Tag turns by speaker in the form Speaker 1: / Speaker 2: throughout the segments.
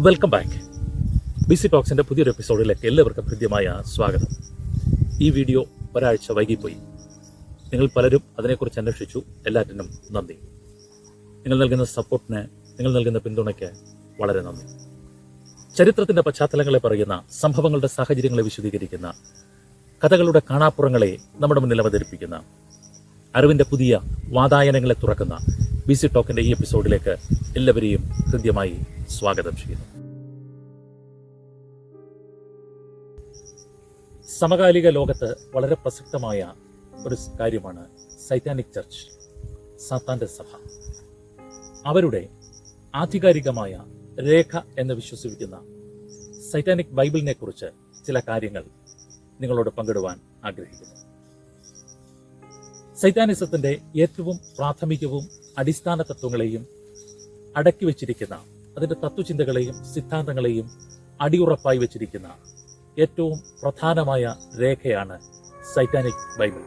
Speaker 1: Welcome back. BC ടോക്സിൻ്റെ പുതിയൊരു എപ്പിസോഡിലേക്ക് എല്ലാവർക്കും ഹൃദ്യമായ സ്വാഗതം. ഈ വീഡിയോ ഒരാഴ്ച വൈകിപ്പോയി. നിങ്ങൾ പലരും അതിനെക്കുറിച്ച് അന്വേഷിച്ചു. എല്ലാറ്റിനും നന്ദി. നിങ്ങൾ നൽകുന്ന സപ്പോർട്ടിന്, നിങ്ങൾ നൽകുന്ന പിന്തുണയ്ക്ക് വളരെ നന്ദി. ചരിത്രത്തിൻ്റെ പശ്ചാത്തലങ്ങളെ പറയുന്ന, സംഭവങ്ങളുടെ സാഹചര്യങ്ങളെ വിശദീകരിക്കുന്ന, കഥകളുടെ കാണാപ്പുറങ്ങളെ നമ്മുടെ മുന്നിൽ അവതരിപ്പിക്കുന്ന, അറിവിൻ്റെ പുതിയ വാതായനങ്ങളെ തുറക്കുന്ന ബിസി ടോക്കിൻ്റെ ഈ എപ്പിസോഡിലേക്ക് എല്ലാവരെയും ഹൃദ്യമായി സ്വാഗതം ചെയ്യുന്നു. സമകാലിക ലോകത്ത് വളരെ പ്രസക്തമായ ഒരു കാര്യമാണ് സൈറ്റാനിക് ചർച്ച്, സാത്താന്റെ സഭ. അവരുടെ ആധികാരികമായ രേഖ എന്ന് വിശ്വസിക്കുന്ന സൈറ്റാനിക് ബൈബിളിനെ കുറിച്ച് ചില കാര്യങ്ങൾ നിങ്ങളോട് പങ്കിടുവാൻ ആഗ്രഹിക്കുന്നു. സൈറ്റാനിസത്തിന്റെ ഏറ്റവും പ്രാഥമികവും അടിസ്ഥാന തത്വങ്ങളെയും അടക്കി വച്ചിരിക്കുന്ന, അതിന്റെ തത്വചിന്തകളെയും സിദ്ധാന്തങ്ങളെയും അടിയുറപ്പായി വച്ചിരിക്കുന്ന ഏറ്റവും പ്രധാനമായ രേഖയാണ് സൈറ്റാനിക് ബൈബിൾ.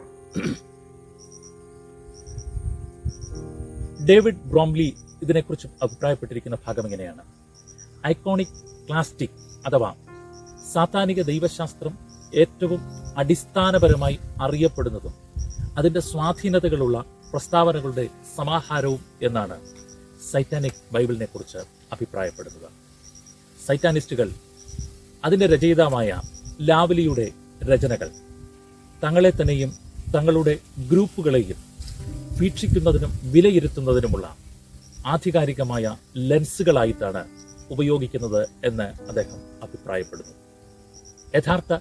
Speaker 1: ഡേവിഡ് ബ്രോംലി ഇതിനെക്കുറിച്ച് അഭിപ്രായപ്പെട്ടിരിക്കുന്ന ഭാഗം ഇങ്ങനെയാണ്: ഐക്കോണിക് ക്ലാസ്റ്റിക് അഥവാ സാത്താനിക ദൈവശാസ്ത്രം ഏറ്റവും അടിസ്ഥാനപരമായി അറിയപ്പെടുന്നതും അതിന്റെ സ്വാധീനതകളുള്ള പ്രസ്താവനകളുടെ സമാഹാരവും എന്നാണ് സൈറ്റാനിക് ബൈബിളിനെ കുറിച്ച് അഭിപ്രായപ്പെടുന്നത്. സൈറ്റാനിസ്റ്റുകൾ അതിന്റെ രചയിതാവായ ലാവ്ലിയുടെ രചനകൾ തങ്ങളെ തന്നെയും തങ്ങളുടെ ഗ്രൂപ്പുകളെയും വീക്ഷിക്കുന്നതിനും വിലയിരുത്തുന്നതിനുമുള്ള ആധികാരികമായ ലെൻസുകളായിട്ടാണ് ഉപയോഗിക്കുന്നത് എന്ന് അദ്ദേഹം അഭിപ്രായപ്പെടുന്നു. യഥാർത്ഥ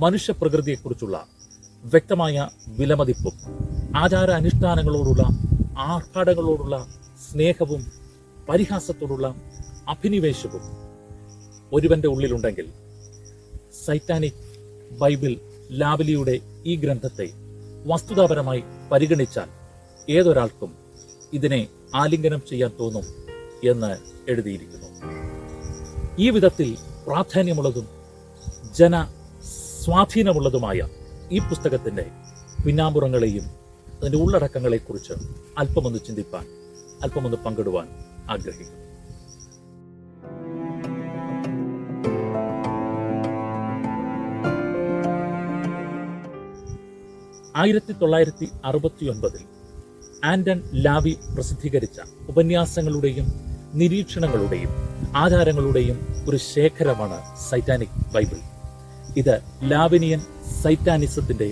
Speaker 1: മനുഷ്യപ്രകൃതിയെക്കുറിച്ചുള്ള വ്യക്തമായ വിലമതിപ്പും ആചാര അനുഷ്ഠാനങ്ങളോടുള്ള ആർഭാടങ്ങളോടുള്ള സ്നേഹവും പരിഹാസത്തോടുള്ള അഭിനിവേശവും ഒരുവന്റെ ഉള്ളിലുണ്ടെങ്കിൽ സൈറ്റാനിക് ബൈബിൾ ലാവ്ലിയുടെ ഈ ഗ്രന്ഥത്തെ വസ്തുതാപരമായി പരിഗണിച്ചാൽ ഏതൊരാൾക്കും ഇതിനെ ആലിംഗനം ചെയ്യാൻ തോന്നും എന്ന് എഴുതിയിരിക്കുന്നു. ഈ വിധത്തിൽ പ്രാധാന്യമുള്ളതും ജനസ്വാധീനമുള്ളതുമായ ഈ പുസ്തകത്തിന്റെ പിന്നാമ്പുറങ്ങളെയും അതിന്റെ ഉള്ളടക്കങ്ങളെക്കുറിച്ച് അല്പമൊന്ന് ചിന്തിപ്പാൻ, അല്പമൊന്ന് പങ്കിടുവാൻ ആഗ്രഹിക്കുന്നു. 1969 ആന്റൺ ലാവി പ്രസിദ്ധീകരിച്ച ഉപന്യാസങ്ങളുടെയും നിരീക്ഷണങ്ങളുടെയും ആചാരങ്ങളുടെയും ഒരു ശേഖരമാണ് സൈറ്റാനിക് ബൈബിൾ. ഇത് ലാവിനിയൻ സൈറ്റാനിസത്തിന്റെ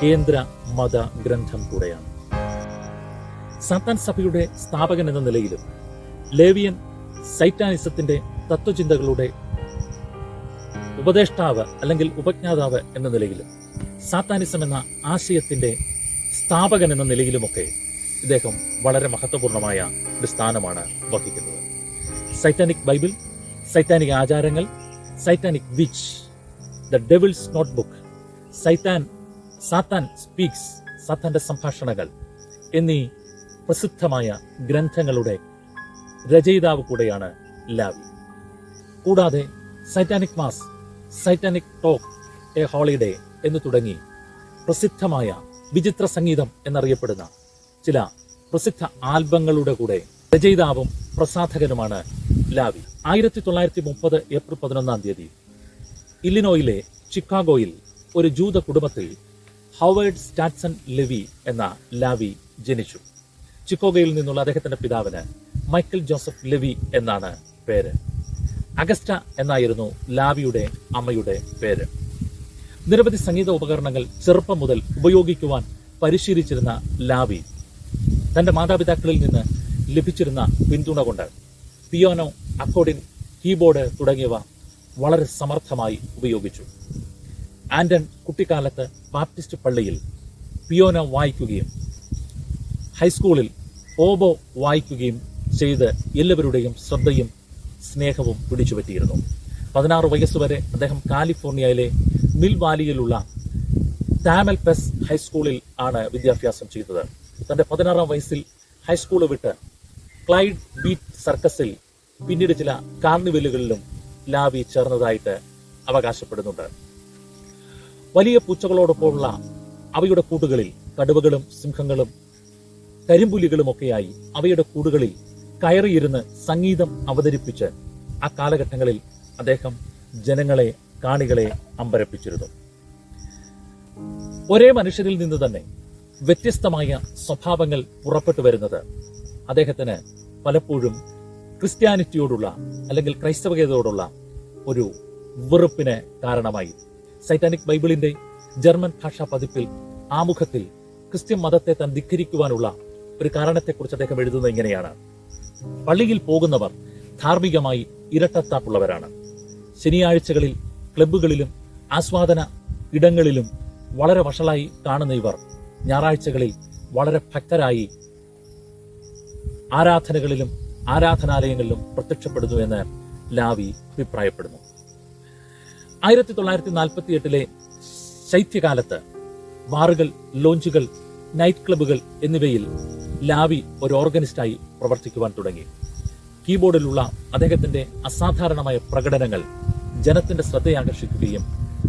Speaker 1: കേന്ദ്ര മത ഗ്രന്ഥം കൂടെയാണ്. സാത്താൻ സഭയുടെ സ്ഥാപകൻ എന്ന നിലയിലും ലേവിയൻ സൈറ്റാനിസത്തിന്റെ തത്വചിന്തകളുടെ ഉപദേഷ്ടാവ് അല്ലെങ്കിൽ ഉപജ്ഞാതാവ് എന്ന നിലയിലും സാത്താനിസം എന്ന ആശയത്തിന്റെ സ്ഥാപകൻ എന്ന നിലയിലുമൊക്കെ ഇദ്ദേഹം വളരെ മഹത്വപൂർണമായ ഒരു സ്ഥാനമാണ് വഹിക്കുന്നത്. സൈറ്റാനിക് ബൈബിൾ, സൈറ്റാനിക് ആചാരങ്ങൾ, satanic witch, the devil's notebook, Satan speaks, സാത്താന്റെ സംഭാഷണങ്ങൾ എന്നീ പ്രസിദ്ധമായ ഗ്രന്ഥങ്ങളുടെ രചയിതാവ് കൂടെയാണ് ലാവി. കൂടാതെ satanic mass, satanic talk, a holiday എന്ന് തുടങ്ങി പ്രസിദ്ധമായ വിചിത്ര സംഗീതം എന്നറിയപ്പെടുന്ന ചില പ്രസിദ്ധ ആൽബങ്ങളുടെ കൂടെ രചയിതാവും പ്രസാധകനുമാണ് ലാവി. 1930 ഏപ്രിൽ 11 ഇല്ലിനോയിലെ ചിക്കാഗോയിൽ ഒരു ജൂത കുടുംബത്തിൽ ഹോവേർഡ് സ്റ്റാറ്റ്സൺ ലെവി എന്ന ലാവി ജനിച്ചു. ചിക്കാഗോയിൽ നിന്നുള്ള അദ്ദേഹത്തിന്റെ പിതാവിന് മൈക്കൽ ജോസഫ് ലെവി എന്നാണ് പേര്. അഗസ്റ്റ എന്നായിരുന്നു ലാവിയുടെ അമ്മയുടെ പേര്. നിരവധി സംഗീത ഉപകരണങ്ങൾ ചെറുപ്പം മുതൽ ഉപയോഗിക്കുവാൻ പരിശീലിച്ചിരുന്ന ലാവി തന്റെ മാതാപിതാക്കളിൽ നിന്ന് ലഭിച്ചിരുന്ന പിന്തുണ കൊണ്ട് പിയാനോ, അക്കോർഡിയൻ, കീബോർഡ് തുടങ്ങിയവ വളരെ സമർത്ഥമായി ഉപയോഗിച്ചു. ആന്റൺ കുട്ടിക്കാലത്ത് ബാപ്റ്റിസ്റ്റ് പള്ളിയിൽ പിയാനോ വായിക്കുകയും ഹൈസ്കൂളിൽ ഓബോ വായിക്കുകയും ചെയ്ത് എല്ലാവരുടെയും ശ്രദ്ധയും സ്നേഹവും പിടിച്ചുപറ്റിയിരുന്നു. 16 വയസ്സുവരെ അദ്ദേഹം കാലിഫോർണിയയിലെ മിൽ വാലിയിലുള്ള താമൽപെസ് ഹൈസ്കൂളിൽ ആണ് വിദ്യാഭ്യാസം ചെയ്തത്. തന്റെ 16-ാം വയസ്സിൽ ഹൈസ്കൂൾ വിട്ട് ക്ലൈഡ് ബീറ്റ് സർക്കസിൽ പിന്നീട് ചില കാർണിവലുകളിലും ലാവി ചേർന്നതായിട്ട് അവകാശപ്പെടുന്നുണ്ട്. വലിയ പൂച്ചകളോടൊപ്പമുള്ള അവയുടെ കൂട്ടുകളിൽ കടുവകളും സിംഹങ്ങളും കരിമ്പുലികളുമൊക്കെയായി അവയുടെ കൂടുകളിൽ കയറിയിരുന്ന് സംഗീതം അവതരിപ്പിച്ച് ആ കാലഘട്ടങ്ങളിൽ അദ്ദേഹം ജനങ്ങളെ, കാണികളെ അമ്പരപ്പിച്ചിരുന്നു. ഒരേ മനുഷ്യരിൽ നിന്ന് തന്നെ വ്യത്യസ്തമായ സ്വഭാവങ്ങൾ പുറപ്പെട്ടു വരുന്നത് അദ്ദേഹത്തിന് പലപ്പോഴും ക്രിസ്ത്യാനിറ്റിയോടുള്ള അല്ലെങ്കിൽ ക്രൈസ്തവതയോടുള്ള ഒരു വെറുപ്പിന് കാരണമായി. സൈറ്റാനിക് ബൈബിളിന്റെ ജർമ്മൻ ഭാഷാ പതിപ്പിൽ ആമുഖത്തിൽ ക്രിസ്ത്യൻ മതത്തെ താൻ ധിക്കരിക്കുവാനുള്ള ഒരു കാരണത്തെക്കുറിച്ച് അദ്ദേഹം എഴുതുന്നത് ഇങ്ങനെയാണ്: പള്ളിയിൽ പോകുന്നവർ ധാർമ്മികമായി ഇരട്ടത്താപ്പുള്ളവരാണ്. ശനിയാഴ്ചകളിൽ ക്ലബ്ബുകളിലും ആസ്വാദന ഇടങ്ങളിലും വളരെ വഷളായി കാണുന്ന ഇവർ ഞായറാഴ്ചകളിൽ വളരെ ഭക്തരായി ആരാധനകളിലും ആരാധനാലയങ്ങളിലും പ്രത്യക്ഷപ്പെടുന്നു എന്ന് ലാവി അഭിപ്രായപ്പെടുന്നു. 1948 ശൈത്യകാലത്ത് ബാറുകൾ, ലോഞ്ചുകൾ, നൈറ്റ് ക്ലബ്ബുകൾ എന്നിവയിൽ ലാവി ഒരു ഓർഗനിസ്റ്റായി പ്രവർത്തിക്കുവാൻ തുടങ്ങി. കീബോർഡിലുള്ള അദ്ദേഹത്തിന്റെ അസാധാരണമായ പ്രകടനങ്ങൾ ജനത്തിന്റെ ശ്രദ്ധയാകർഷിക്കുകയും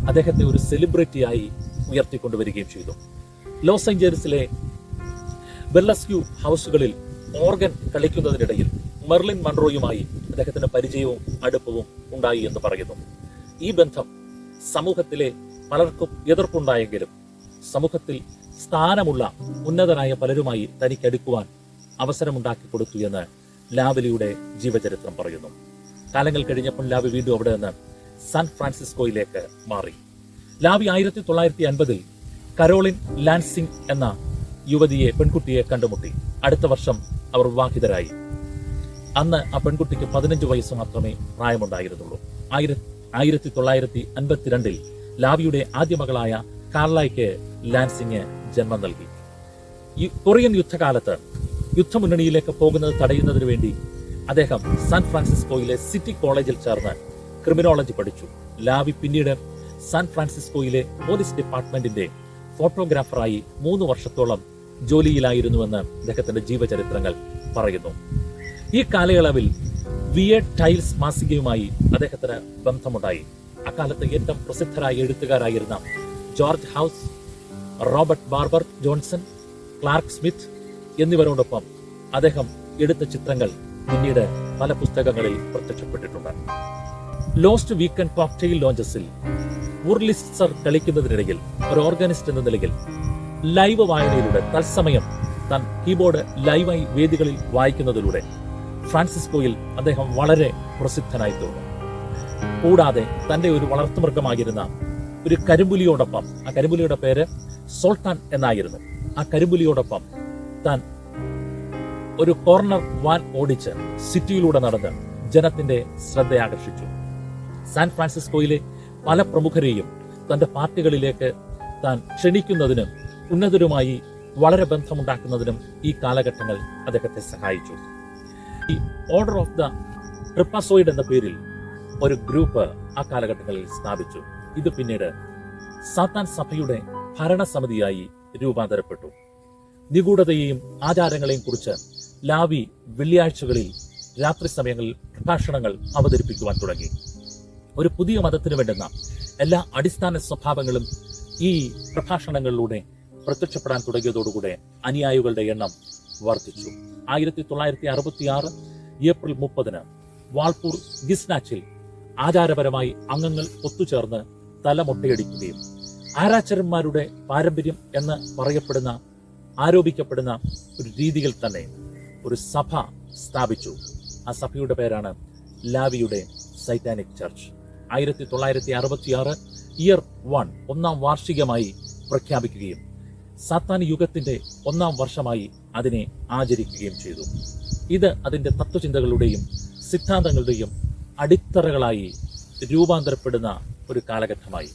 Speaker 1: അദ്ദേഹത്തെ ഒരു സെലിബ്രിറ്റിയായി ഉയർത്തിക്കൊണ്ടുവരികയും ചെയ്തു. ലോസ് ഏഞ്ചലസിലെ ബെർലസ്ക്യൂ ഹൗസുകളിൽ ഓർഗൻ കളിക്കുന്നതിനിടയിൽ മെർലിൻ മൺറോയുമായി അദ്ദേഹത്തിന് പരിചയവും അടുപ്പവും ഉണ്ടായി എന്ന് പറയുന്നു. ഈ ബന്ധം സമൂഹത്തിലെ പലർക്കും എതിർപ്പുണ്ടായെങ്കിലും സമൂഹത്തിൽ സ്ഥാനമുള്ള ഉന്നതരായ പലരുമായി തനിക്കടുക്കുവാൻ അവസരമുണ്ടാക്കി കൊടുത്തു എന്ന് ലാവലിയുടെ ജീവചരിത്രം പറയുന്നു. കാലങ്ങൾ കഴിഞ്ഞപ്പോൾ ലാവി വീണ്ടും അവിടെ നിന്ന് സാൻ ഫ്രാൻസിസ്കോയിലേക്ക് മാറി. ലാവി 1950 കരോളിൻ ലാൻസിംഗ് എന്ന പെൺകുട്ടിയെ കണ്ടുമുട്ടി. അടുത്ത വർഷം അവർ വിവാഹിതരായി. അന്ന് ആ പെൺകുട്ടിക്ക് 15 വയസ്സ് മാത്രമേ പ്രായമുണ്ടായിരുന്നുള്ളൂ. 1952 ലാവിയുടെ ആദ്യ മകളായ കാർലയ്ക്ക് ലാൻസിംഗ് ജന്മം നൽകി. കൊറിയൻ യുദ്ധകാലത്ത് യുദ്ധമുന്നണിയിലേക്ക് പോകുന്നത് തടയുന്നതിനു വേണ്ടി അദ്ദേഹം സാൻ ഫ്രാൻസിസ്കോയിലെ സിറ്റി കോളേജിൽ ചേർന്ന് ക്രിമിനോളജി പഠിച്ചു. ലാവി പിന്നീട് സാൻ ഫ്രാൻസിസ്കോയിലെ പോലീസ് ഡിപ്പാർട്ട്മെന്റിന്റെ ഫോട്ടോഗ്രാഫറായി 3 വർഷത്തോളം ജോലിയിലായിരുന്നുവെന്ന് അദ്ദേഹത്തിന്റെ ജീവചരിത്രങ്ങൾ പറയുന്നു. ഈ കാലയളവിൽ ടൈൽസ് മാസികയുമായി അദ്ദേഹത്തിന് ബന്ധമുണ്ടായി. അക്കാലത്ത് ഏറ്റവും പ്രസിദ്ധരായ എഴുത്തുകാരായിരുന്ന George House, Robert Barber Johnson, Clark Smith എന്നിവരോടൊപ്പം അദ്ദേഹം എടുത്ത ചിത്രങ്ങൾ പിന്നീട് പല പുസ്തകങ്ങളിൽ പ്രത്യക്ഷപ്പെട്ടിട്ടുണ്ട്. ലോസ്റ്റ് വീക്കെൻഡ് കോക്ടെയിൽ ലോഞ്ചസിൽ വുർലിസ്റ്റർ കളിക്കുന്നതിനിടയിൽ ഒരു ഓർഗനിസ്റ്റ് എന്ന നിലയിൽ ലൈവ് വായനയിലൂടെ തത്സമയം താൻ കീബോർഡ് ലൈവായി വേദികളിൽ വായിക്കുന്നതിലൂടെ ഫ്രാൻസിസ്കോയിൽ അദ്ദേഹം വളരെ പ്രസിദ്ധനായി തീർന്നു. കൂടാതെ തന്റെ ഒരു വളർത്തുമൃഗമായിരുന്ന ഒരു കരിമ്പുലിയോടൊപ്പം, ആ കരിമ്പുലിയുടെ പേര് സോൾട്ടാൻ എന്നായിരുന്നു, ആ കരിമ്പുലിയോടൊപ്പം താൻ ഒരു കോർണർ വാൻ ഓടിച്ച് സിറ്റിയിലൂടെ നടന്ന് ജനത്തിന്റെ ശ്രദ്ധയാകർഷിച്ചു. സാൻ ഫ്രാൻസിസ്കോയിലെ പല പ്രമുഖരെയും തന്റെ പാർട്ടികളിലേക്ക് താൻ ക്ഷണിക്കുന്നതിനും ഉന്നതരുമായി വളരെ ബന്ധമുണ്ടാക്കുന്നതിനും ഈ കാലഘട്ടങ്ങൾ അദ്ദേഹത്തെ സഹായിച്ചു. ഈ ഓർഡർ ഓഫ് ദ ട്രിപ്പാസോയിഡ് എന്ന പേരിൽ ഒരു ഗ്രൂപ്പ് ആ കാലഘട്ടങ്ങളിൽ സ്ഥാപിച്ചു. ഇത് പിന്നീട് സാത്താൻ സഭയുടെ ഭരണസമിതിയായി രൂപാന്തരപ്പെട്ടു. നിഗൂഢതയെയും ആചാരങ്ങളെയും കുറിച്ച് ലാവി വെള്ളിയാഴ്ചകളിൽ രാത്രി സമയങ്ങളിൽ പ്രഭാഷണങ്ങൾ അവതരിപ്പിക്കുവാൻ തുടങ്ങി. ഒരു പുതിയ മതത്തിന് വേണ്ടുന്ന എല്ലാ അടിസ്ഥാന സ്വഭാവങ്ങളും ഈ പ്രഭാഷണങ്ങളിലൂടെ പ്രത്യക്ഷപ്പെടാൻ തുടങ്ങിയതോടുകൂടെ അനുയായികളുടെ എണ്ണം വർദ്ധിച്ചു. 1966 ഏപ്രിൽ 30 വാൾപൂർ ഗിസ്നാച്ചിൽ ആചാരപരമായി അംഗങ്ങൾ ഒത്തുചേർന്ന് തലമൊട്ടയടിക്കുകയും ആരാച്ചരന്മാരുടെ പാരമ്പര്യം എന്ന് ആരോപിക്കപ്പെടുന്ന ഒരു രീതിയിൽ തന്നെ ഒരു സഭ സ്ഥാപിച്ചു. ആ സഭയുടെ പേരാണ് ലാവിയുടെ സൈറ്റാനിക് ചർച്ച്. 1966 ഇയർ 1 ഒന്നാം വാർഷികമായി പ്രഖ്യാപിക്കുകയും സാത്താൻ യുഗത്തിന്റെ 1ാം വർഷമായി അതിനെ ആചരിക്കുകയും ചെയ്തു. ഇത് അതിന്റെ തത്വചിന്തകളുടെയും സിദ്ധാന്തങ്ങളുടെയും അടിത്തറകളായി രൂപാന്തരപ്പെടുന്ന ഒരു കാലഘട്ടമായി.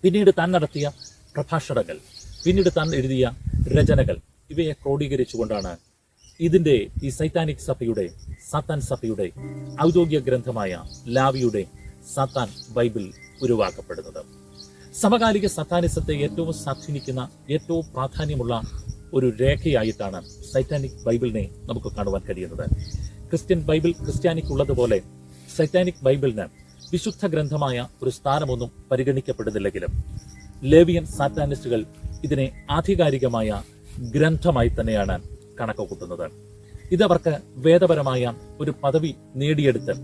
Speaker 1: പിന്നീട് താൻ നടത്തിയ പ്രഭാഷണങ്ങൾ, പിന്നീട് താൻ എഴുതിയ രചനകൾ, ഇവയെ ക്രോഡീകരിച്ചുകൊണ്ടാണ് ഇതിന്റെ ഈ സൈറ്റാനിക് സഭയുടെ, സാത്താൻ സഭയുടെ ഔദ്യോഗിക ഗ്രന്ഥമായ ലാവിയുടെ സാത്താൻ ബൈബിൾ ഉരുവാക്കപ്പെടുന്നത്. സമകാലിക സത്താനിസത്തെ ഏറ്റവും സ്വാധീനിക്കുന്ന, ഏറ്റവും പ്രാധാന്യമുള്ള ഒരു രേഖയായിട്ടാണ് സൈറ്റാനിക് ബൈബിളിനെ നമുക്ക് കാണുവാൻ കഴിയുന്നത്. ക്രിസ്ത്യൻ ബൈബിൾ ക്രിസ്ത്യാനിക്കുള്ളതുപോലെ സൈറ്റാനിക് ബൈബിളിന് വിശുദ്ധ ഗ്രന്ഥമായ ഒരു സ്ഥാനമൊന്നും പരിഗണിക്കപ്പെടുന്നില്ലെങ്കിലും ലേവിയൻ സാറ്റാനിസ്റ്റുകൾ ഇതിനെ ആധികാരികമായ ഗ്രന്ഥമായി തന്നെയാണ് കണക്ക് കൂട്ടുന്നത്. ഇതവർക്ക് വേദപരമായ ഒരു പദവി നേടിയെടുത്ത്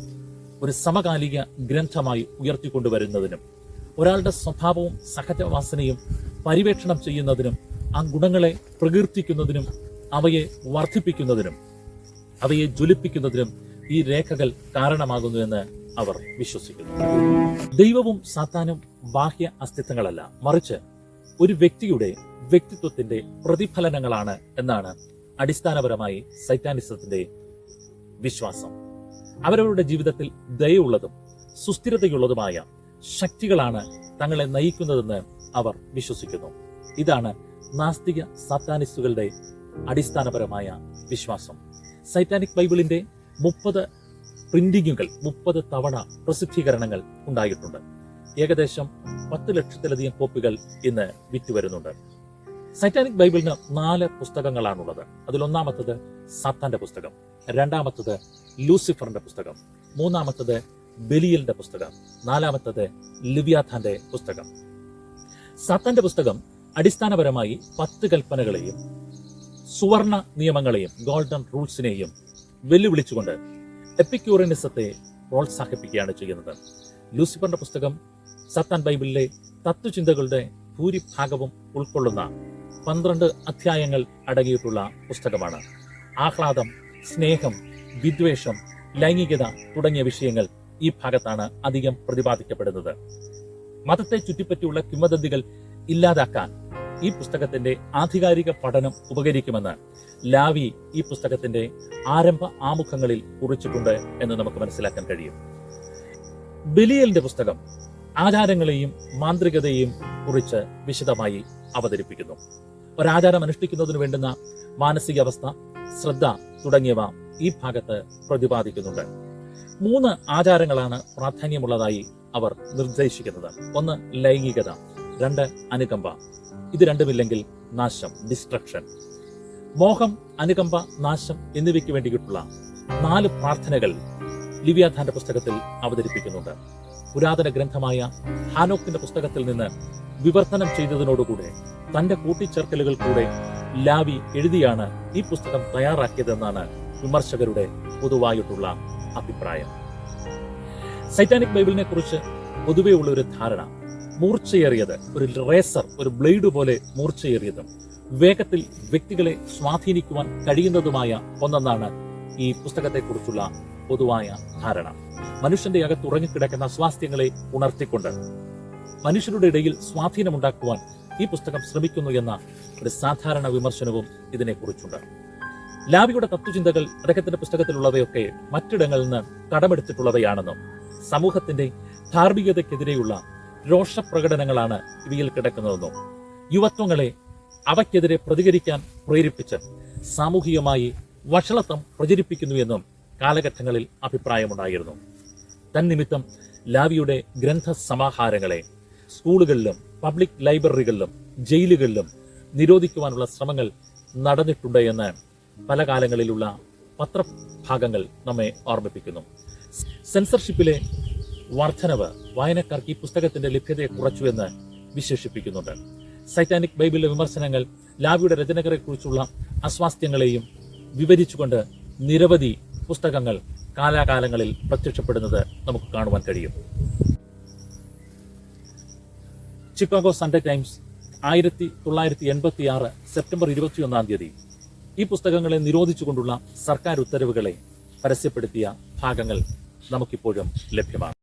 Speaker 1: ഒരു സമകാലിക ഗ്രന്ഥമായി ഉയർത്തിക്കൊണ്ടുവരുന്നതിനും ഒരാളുടെ സ്വഭാവവും സഹജവാസനയും പര്യവേക്ഷണം ചെയ്യുന്നതിനും ആ ഗുണങ്ങളെ പ്രകീർത്തിക്കുന്നതിനും അവയെ വർദ്ധിപ്പിക്കുന്നതിനും അവയെ ജ്വലിപ്പിക്കുന്നതിനും ഈ രേഖകൾ കാരണമാകുന്നുവെന്ന് അവർ വിശ്വസിക്കുന്നു. ദൈവവും സാത്താനും ബാഹ്യ അസ്തിത്വങ്ങളല്ല, മറിച്ച് ഒരു വ്യക്തിയുടെ വ്യക്തിത്വത്തിന്റെ പ്രതിഫലനങ്ങളാണ് എന്നാണ് അടിസ്ഥാനപരമായി സൈറ്റാനിസത്തിന്റെ വിശ്വാസം. അവരവരുടെ ജീവിതത്തിൽ ദയയുള്ളതും സുസ്ഥിരതയുള്ളതുമായ ശക്തികളാണ് തങ്ങളെ നയിക്കുന്നതെന്ന് അവർ വിശ്വസിക്കുന്നു. ഇതാണ് നാസ്തിക സാത്താനിസ്റ്റുകളുടെ അടിസ്ഥാനപരമായ വിശ്വാസം. സൈറ്റാനിക് ബൈബിളിന്റെ 30 പ്രിന്റിങ്ങുകൾ 30 തവണ പ്രസിദ്ധീകരണങ്ങൾ ഉണ്ടായിട്ടുണ്ട്. ഏകദേശം 10 ലക്ഷത്തിലധികം കോപ്പികൾ ഇന്ന് വിറ്റുവരുന്നുണ്ട്. സൈറ്റാനിക് ബൈബിളിന് 4 പുസ്തകങ്ങളാണുള്ളത്. അതിലൊന്നാമത്തത് സാത്താന്റെ പുസ്തകം, രണ്ടാമത്തത് ലൂസിഫറിന്റെ പുസ്തകം, മൂന്നാമത്തത് ബെലിയലിന്റെ പുസ്തകം, നാലാമത്തത് ലിവ്യാഥാന്റെ പുസ്തകം. സാത്താന്റെ പുസ്തകം അടിസ്ഥാനപരമായി 10 കൽപ്പനകളെയും സുവർണ നിയമങ്ങളെയും ഗോൾഡൻ റൂൾസിനെയും വെല്ലുവിളിച്ചുകൊണ്ട് എപ്പിക്യൂറിനിസത്തെ പ്രോത്സാഹിപ്പിക്കുകയാണ് ചെയ്യുന്നത്. ലൂസിഫറിന്റെ പുസ്തകം സാത്താൻ ബൈബിളിലെ തത്വചിന്തകളുടെ ഭൂരിഭാഗവും ഉൾക്കൊള്ളുന്ന 12 അധ്യായങ്ങൾ അടങ്ങിയിട്ടുള്ള പുസ്തകമാണ്. ആഹ്ലാദം, സ്നേഹം, വിദ്വേഷം, ലൈംഗികത തുടങ്ങിയ വിഷയങ്ങൾ ഈ ഭാഗത്താണ് അധികം പ്രതിപാദിക്കപ്പെടുന്നത്. മതത്തെ ചുറ്റിപ്പറ്റിയുള്ള കിംവദന്തികൾ ഇല്ലാതാക്കാൻ ഈ പുസ്തകത്തിന്റെ ആധികാരിക പഠനം ഉപകരിക്കുമെന്ന് ലാവി ഈ പുസ്തകത്തിന്റെ ആരംഭ ആമുഖങ്ങളിൽ കുറിച്ചിട്ടുണ്ട് എന്ന് നമുക്ക് മനസ്സിലാക്കാൻ കഴിയും. ബെലിയലിന്റെ പുസ്തകം ആചാരങ്ങളെയും മാന്ത്രികതയെയും കുറിച്ച് വിശദമായി അവതരിപ്പിക്കുന്നു. ഒരാചാരം അനുഷ്ഠിക്കുന്നതിന് വേണ്ടുന്ന മാനസികാവസ്ഥ, ശ്രദ്ധ തുടങ്ങിയവ ഈ ഭാഗത്ത് പ്രതിപാദിക്കുന്നുണ്ട്. 3 ആചാരങ്ങളാണ് പ്രാധാന്യമുള്ളതായി അവർ നിർദ്ദേശിക്കുന്നത്. 1 ലൈംഗികത, 2 അനുകമ്പ, ഇത് രണ്ടുമില്ലെങ്കിൽ നാശം, ഡിസ്ട്രക്ഷൻ. മോഹം, അനുകമ്പ, നാശം എന്നിവയ്ക്ക് വേണ്ടിയിട്ടുള്ള 4 പ്രാർത്ഥനകൾ ലിവ്യാഥാന്റെ പുസ്തകത്തിൽ അവതരിപ്പിക്കുന്നുണ്ട്. പുരാതന ഗ്രന്ഥമായ ഹാനോക്കിന്റെ പുസ്തകത്തിൽ നിന്ന് വിവർത്തനം ചെയ്തതിനോടുകൂടെ തന്റെ കൂട്ടിച്ചേർക്കലുകൾ കൂടെ ലാവി എഴുതിയാണ് ഈ പുസ്തകം തയ്യാറാക്കിയതെന്നാണ് വിമർശകരുടെ പൊതുവായിട്ടുള്ള അഭിപ്രായം. സൈറ്റാനിക് ബൈബിളിനെ കുറിച്ച് പൊതുവേ ഉള്ള ഒരു ധാരണ, മൂർച്ചയേറിയത്, ഒരു റേസർ, ഒരു ബ്ലേഡ് പോലെ മൂർച്ചയേറിയതും വേഗത്തിൽ വ്യക്തികളെ സ്വാധീനിക്കുവാൻ കഴിയുന്നതുമായ ഒന്നെന്നാണ് ഈ പുസ്തകത്തെക്കുറിച്ചുള്ള പൊതുവായ ധാരണ. മനുഷ്യന്റെ അകത്ത് ഉറങ്ങിക്കിടക്കുന്ന സ്വാസ്ഥ്യങ്ങളെ ഉണർത്തിക്കൊണ്ട് മനുഷ്യരുടെ ഇടയിൽ സ്വാധീനമുണ്ടാക്കുവാൻ ഈ പുസ്തകം ശ്രമിക്കുന്നു എന്ന ഒരു സാധാരണ വിമർശനവും ഇതിനെക്കുറിച്ചുണ്ട്. ലാവിയുടെ തത്വചിന്തകൾ അദ്ദേഹത്തിന്റെ പുസ്തകത്തിലുള്ളവയൊക്കെ മറ്റിടങ്ങളിൽ നിന്ന് കടമെടുത്തിട്ടുള്ളവയാണെന്നും സമൂഹത്തിന്റെ ധാർമ്മികതയ്ക്കെതിരെയുള്ള രോഷപ്രകടനങ്ങളാണ് ഇവയിൽ കിടക്കുന്നതെന്നും യുവത്വങ്ങളെ അവയ്ക്കെതിരെ പ്രതികരിക്കാൻ പ്രേരിപ്പിച്ച് സാമൂഹികമായി വഷളത്വം പ്രചരിപ്പിക്കുന്നുവെന്നും കാലഘട്ടങ്ങളിൽ അഭിപ്രായമുണ്ടായിരുന്നു. തന്നിമിത്തം ലാവിയുടെ ഗ്രന്ഥസമാഹാരങ്ങളെ സ്കൂളുകളിലും പബ്ലിക് ലൈബ്രറികളിലും ജയിലുകളിലും നിരോധിക്കുവാനുള്ള ശ്രമങ്ങൾ നടന്നിട്ടുണ്ട് എന്ന് പല കാലങ്ങളിലുള്ള പത്രഭാഗങ്ങൾ നമ്മെ ഓർമ്മിപ്പിക്കുന്നു. സെൻസർഷിപ്പിലെ വർധനവ് വായനക്കാർക്ക് ഈ പുസ്തകത്തിന്റെ ലഭ്യതയെ കുറച്ചുവെന്ന് വിശേഷിപ്പിക്കുന്നുണ്ട്. സൈറ്റാനിക് ബൈബിളിലെ വിമർശനങ്ങൾ ലാവിയുടെ രചനകളെക്കുറിച്ചുള്ള അസ്വാസ്ഥ്യങ്ങളെയും വിവരിച്ചുകൊണ്ട് നിരവധി പുസ്തകങ്ങൾ കാലാകാലങ്ങളിൽ പ്രത്യക്ഷപ്പെടുന്നത് നമുക്ക് കാണുവാൻ കഴിയും. ചിക്കാഗോ സൺഡേ ടൈംസ് 1986 സെപ്റ്റംബർ 21 ഈ പുസ്തകങ്ങളെ നിരോധിച്ചുകൊണ്ടുള്ള സർക്കാർ ഉത്തരവുകളെ പരസ്യപ്പെടുത്തിയ ഭാഗങ്ങൾ നമുക്കിപ്പോഴും ലഭ്യമാണ്.